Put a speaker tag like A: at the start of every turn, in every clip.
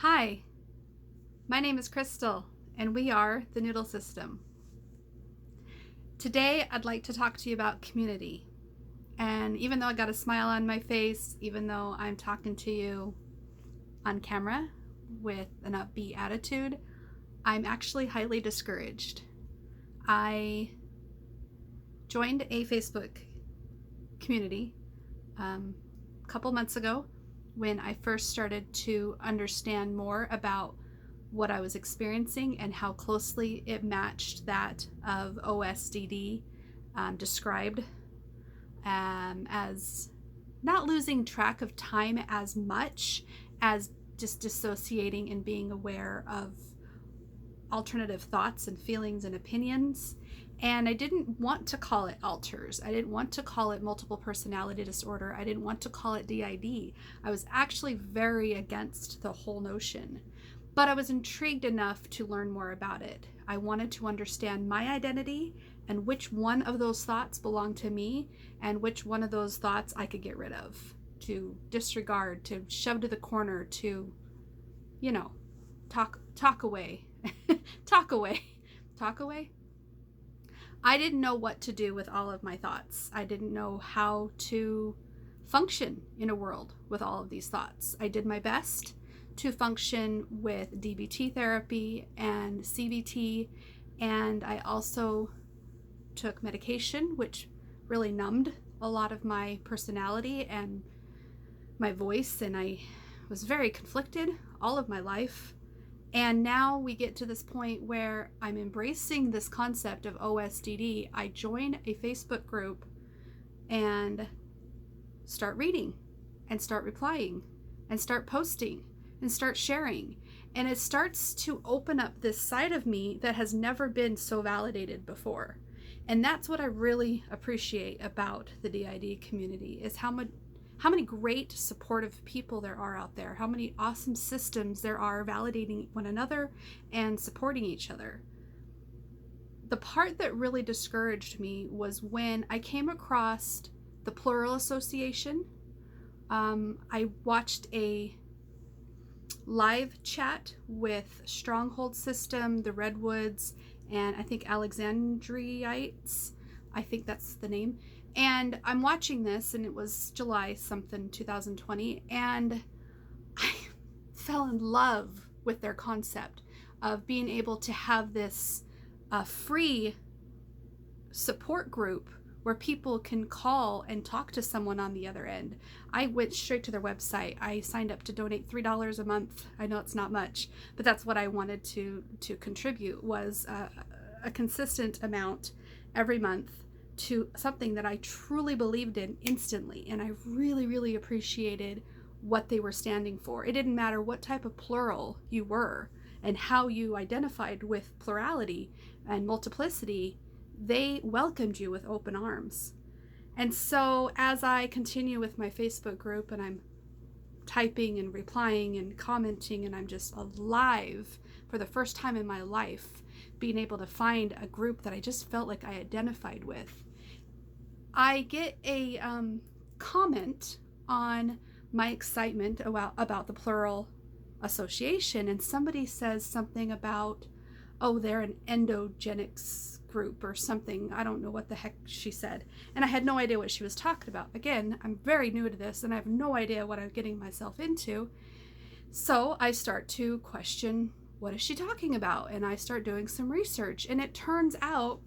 A: Hi, my name is Crystal, and we are the Noodle System. Today, I'd like to talk to you about community. And even though I got a smile on my face, even though I'm talking to you on camera with an upbeat attitude, I'm actually highly discouraged. I joined a Facebook community a couple months ago when I first started to understand more about what I was experiencing and how closely it matched that of OSDD, described as not losing track of time as much as just dissociating and being aware of alternative thoughts and feelings and opinions. And I didn't want to call it alters. I didn't want to call it multiple personality disorder. I didn't want to call it d.i.d. I was actually very against the whole notion. But I was intrigued enough to learn more about it. I wanted to understand my identity and which one of those thoughts belonged to me and which one of those thoughts I could get rid of, to disregard, to shove to the corner, to, talk away. Talk away. I didn't know what to do with all of my thoughts. I didn't know how to function in a world with all of these thoughts. I did my best to function with DBT therapy and CBT, and I also took medication, which really numbed a lot of my personality and my voice, and I was very conflicted all of my life. And now we get to this point where I'm embracing this concept of OSDD. I join a Facebook group and start reading and start replying and start posting and start sharing. And it starts to open up this side of me that has never been so validated before. And that's what I really appreciate about the d.i.d community, is how many great supportive people there are out there, how many awesome systems there are validating one another and supporting each other. The part that really discouraged me was when I came across the Plural Association. I watched a live chat with Stronghold System, the Redwoods, and I think Alexandriites. I think that's the name. And I'm watching this, and it was July something 2020, and I fell in love with their concept of being able to have this free support group where people can call and talk to someone on the other end. I went straight to their website. I signed up to donate $3 a month. I know it's not much, but that's what I wanted to contribute, was a consistent amount every month to something that I truly believed in instantly. And I really, really appreciated what they were standing for. It didn't matter what type of plural you were and how you identified with plurality and multiplicity. They welcomed you with open arms. And so as I continue with my Facebook group and I'm typing and replying and commenting, and I'm just alive for the first time in my life, being able to find a group that I just felt like I identified with, I get a comment on my excitement about the Plural Association, and somebody says something about, oh, they're an endogenics group or something. I don't know what the heck she said. And I had no idea what she was talking about. Again, I'm very new to this and I have no idea what I'm getting myself into. So I start to question, what is she talking about? And I start doing some research. And it turns out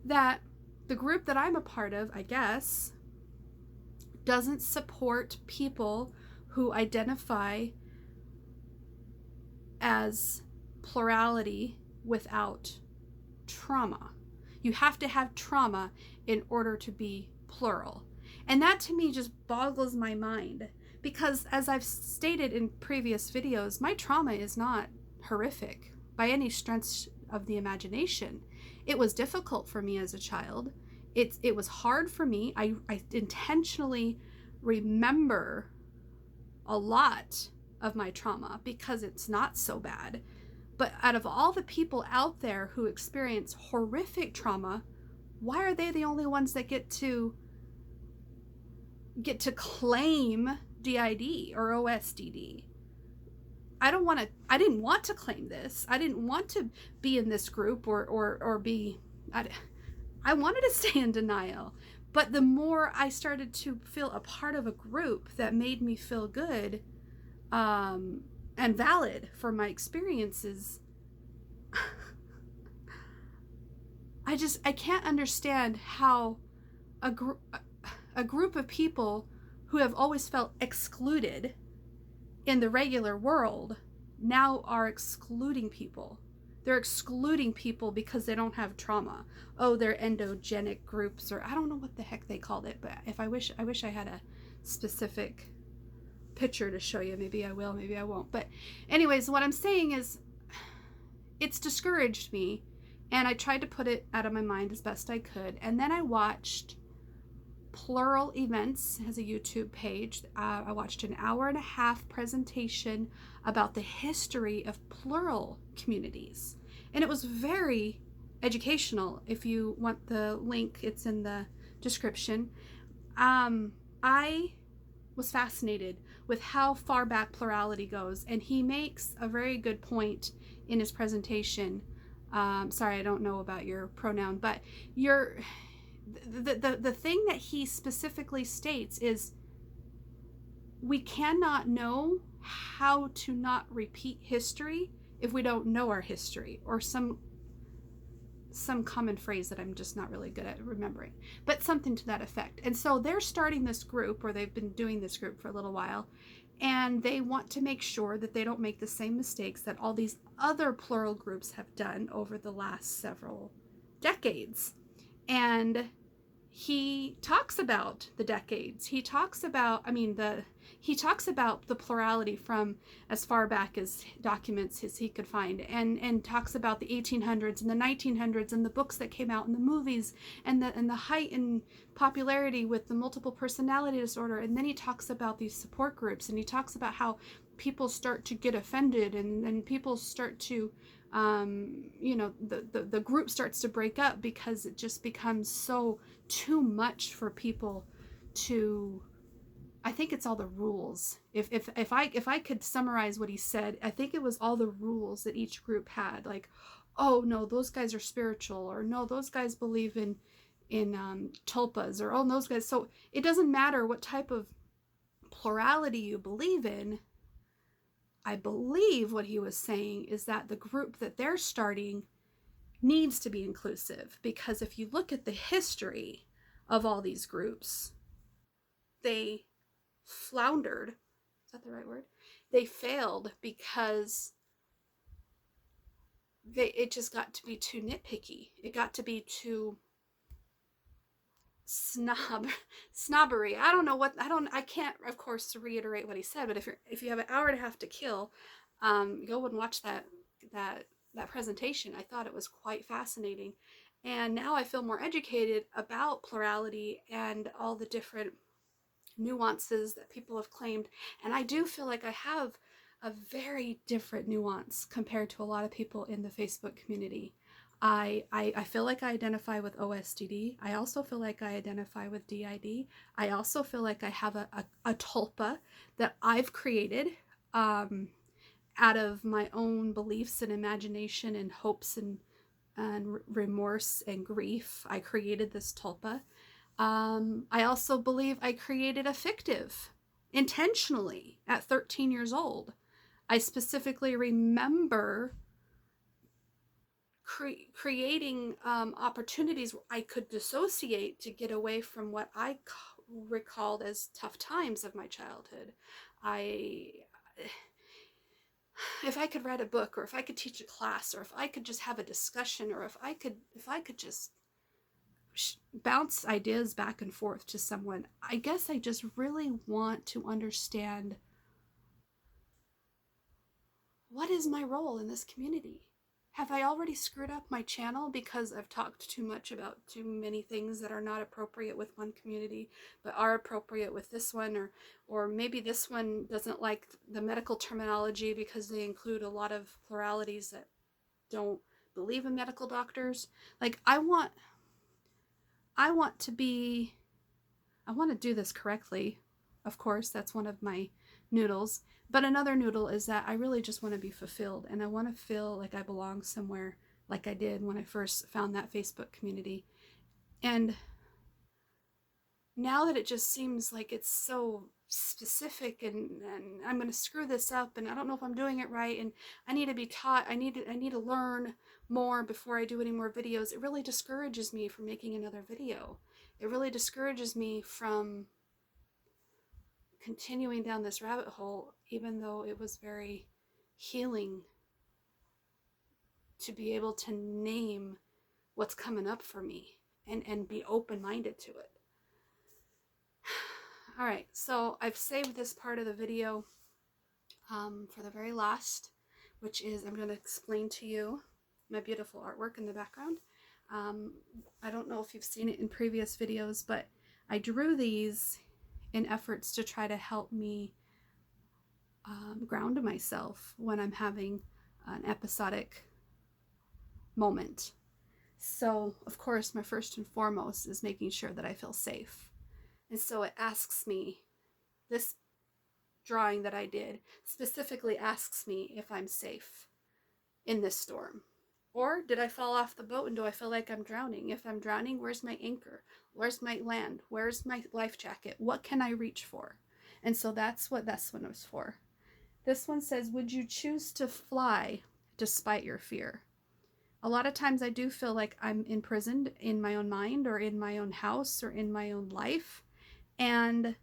A: that the group that I'm a part of, I guess, doesn't support people who identify as plurality without trauma. You have to have trauma in order to be plural. And that to me just boggles my mind, because as I've stated in previous videos, my trauma is not horrific by any stretch of the imagination. It was difficult for me as a child. It was hard for me. I intentionally remember a lot of my trauma because it's not so bad. But out of all the people out there who experience horrific trauma, why are they the only ones that get to claim d.i.d or OSDD? I didn't want to claim this. I didn't want to be in this group or be, I wanted to stay in denial. But the more I started to feel a part of a group that made me feel good, and valid for my experiences, I can't understand how a, a group of people who have always felt excluded in the regular world now are excluding people. They're excluding people because they don't have trauma. Oh, they're endogenic groups, or I don't know what the heck they called it, but if I wish I had a specific picture to show you. Maybe I will, maybe I won't. But anyways, what I'm saying is it's discouraged me, and I tried to put it out of my mind as best I could. And then I watched Plural Events, has a YouTube page. I watched an 1.5-hour presentation about the history of plural communities, and it was very educational. If you want the link, it's in the description. I was fascinated with how far back plurality goes, and he makes a very good point in his presentation. Sorry, I don't know about your pronoun, but the thing that he specifically states is we cannot know how to not repeat history if we don't know our history, or some common phrase that I'm just not really good at remembering, but something to that effect. And so they're starting this group, or they've been doing this group for a little while, and they want to make sure that they don't make the same mistakes that all these other plural groups have done over the last several decades. And he talks about the decades. He talks about, he talks about the plurality from as far back as documents as he could find, and talks about the 1800s and the 1900s and the books that came out and the movies and the height in popularity with the multiple personality disorder. And then he talks about these support groups, and he talks about how people start to get offended, and people start to the group starts to break up because it just becomes so too much for people to. I think it's all the rules. If I could summarize what he said, I think it was all the rules that each group had. Like, oh no, those guys are spiritual, or no, those guys believe in tulpas, or oh, those guys. So it doesn't matter what type of plurality you believe in. I believe what he was saying is that the group that they're starting needs to be inclusive, because if you look at the history of all these groups, they floundered. Is that the right word? They failed because it just got to be too nitpicky. It got to be too snobbery. I can't, of course, reiterate what he said, but if you have an 1.5 hours to kill, go and watch that presentation. I thought it was quite fascinating, and now I feel more educated about plurality and all the different nuances that people have claimed. And I do feel like I have a very different nuance compared to a lot of people in the Facebook community. I feel like I identify with OSDD. I also feel like I identify with d.i.d. I also feel like I have a tulpa that I've created out of my own beliefs and imagination and hopes and remorse and grief. I created this tulpa. I also believe I created a fictive intentionally at 13 years old. I specifically remember creating opportunities where I could dissociate to get away from what I recalled as tough times of my childhood. If I could write a book, or if I could teach a class, or if I could just have a discussion, or if I could just bounce ideas back and forth to someone, I guess I just really want to understand, what is my role in this community? Have I already screwed up my channel because I've talked too much about too many things that are not appropriate with one community but are appropriate with this one, or maybe this one doesn't like the medical terminology because they include a lot of pluralities that don't believe in medical doctors. Like, I want to do this correctly. Of course, that's one of my noodles. But another noodle is that I really just want to be fulfilled, and I want to feel like I belong somewhere, like I did when I first found that Facebook community. And now that it just seems like it's so specific, and I'm going to screw this up, and I don't know if I'm doing it right, and I need to be taught, I need to learn more before I do any more videos, it really discourages me from making another video. It really discourages me from continuing down this rabbit hole, even though it was very healing to be able to name what's coming up for me and be open-minded to it. All right, so I've saved this part of the video for the very last, which is I'm going to explain to you my beautiful artwork in the background. I don't know if you've seen it in previous videos, but I drew these in efforts to try to help me ground myself when I'm having an episodic moment. So, of course, my first and foremost is making sure that I feel safe. And so it asks me, this drawing that I did specifically asks me if I'm safe in this storm. Or did I fall off the boat and do I feel like I'm drowning? If I'm drowning, where's my anchor? Where's my land? Where's my life jacket? What can I reach for? And so that's what this one was for. This one says, would you choose to fly despite your fear? A lot of times I do feel like I'm imprisoned in my own mind or in my own house or in my own life. And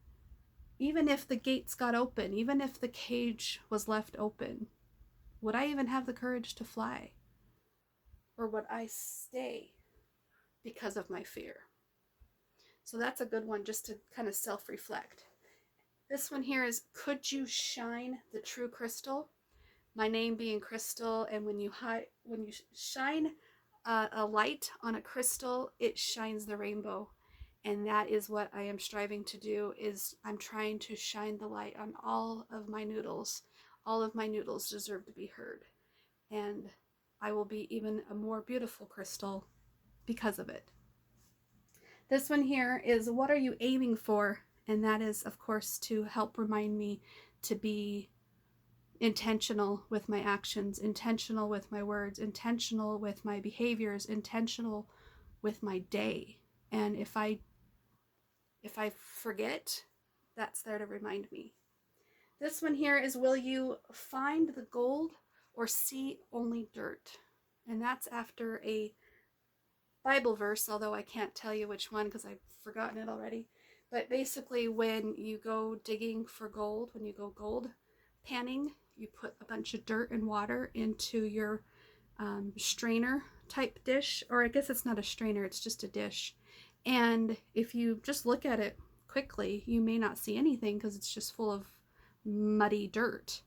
A: even if the gates got open, even if the cage was left open, would I even have the courage to fly? Or would I stay because of my fear? So that's a good one just to kind of self-reflect. This one here is, could you shine the true crystal? My name being Crystal, and when you shine a light on a crystal, it shines the rainbow. And that is what I am striving to do, is I'm trying to shine the light on all of my noodles. All of my noodles deserve to be heard. And I will be even a more beautiful crystal because of it. This one here is, what are you aiming for? And that is, of course, to help remind me to be intentional with my actions, intentional with my words, intentional with my behaviors, intentional with my day. And if I forget, that's there to remind me. This one here is, will you find the gold or see only dirt? And that's after a Bible verse, although I can't tell you which one because I've forgotten it already. But basically, when you go digging for gold, when you go gold panning, you put a bunch of dirt and water into your strainer type dish, or I guess it's not a strainer, it's just a dish. And if you just look at it quickly, you may not see anything because it's just full of muddy dirt.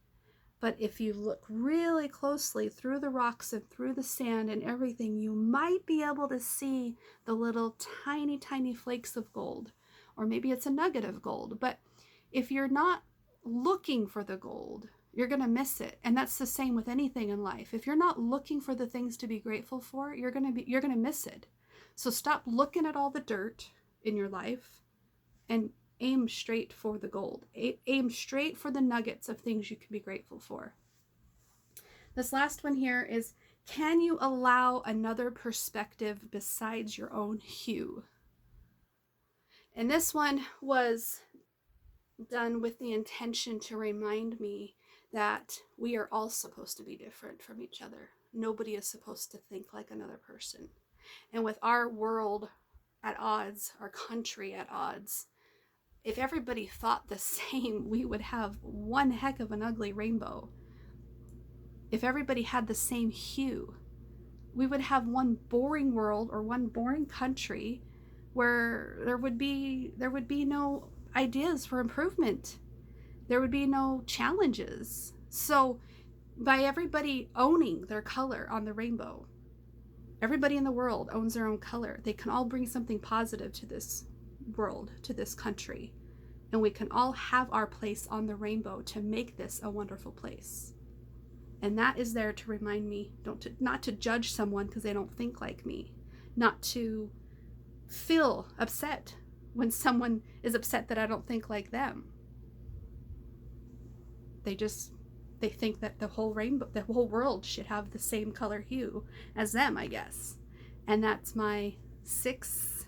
A: But if you look really closely through the rocks and through the sand and everything, you might be able to see the little tiny, tiny flakes of gold. Or maybe it's a nugget of gold. But if you're not looking for the gold, you're going to miss it. And that's the same with anything in life. If you're not looking for the things to be grateful for, you're going to miss it. So stop looking at all the dirt in your life and aim straight for the gold. Aim straight for the nuggets of things you can be grateful for. This last one here is, can you allow another perspective besides your own hue? And this one was done with the intention to remind me that we are all supposed to be different from each other. Nobody is supposed to think like another person. And with our world at odds, our country at odds, if everybody thought the same, we would have one heck of an ugly rainbow. If everybody had the same hue, we would have one boring world or one boring country where there would be no ideas for improvement. There would be no challenges. So by everybody owning their color on the rainbow, everybody in the world owns their own color. They can all bring something positive to this world, to this country. And we can all have our place on the rainbow to make this a wonderful place. And that is there to remind me not to judge someone because they don't think like me, not to feel upset when someone is upset that I don't think like them. they think that the whole world should have the same color hue as them, I guess. And that's my 6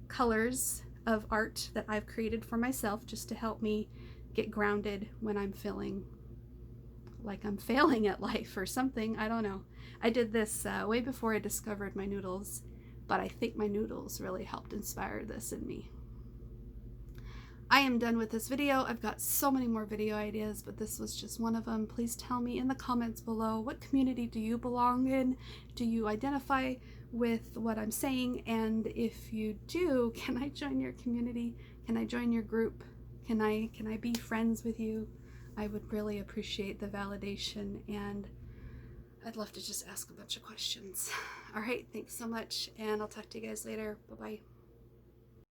A: colors of art that I've created for myself, just to help me get grounded when I'm feeling like I'm failing at life or something. I don't know. I did this way before I discovered my noodles, but I think my noodles really helped inspire this in me. I am done with this video. I've got so many more video ideas, but this was just one of them. Please tell me in the comments below, what community do you belong in? Do you identify with what I'm saying? And if you do, can I join your community? Can I join your group? Can I be friends with you? I would really appreciate the validation, and I'd love to just ask a bunch of questions. All right, thanks so much, and I'll talk to you guys later. Bye-bye.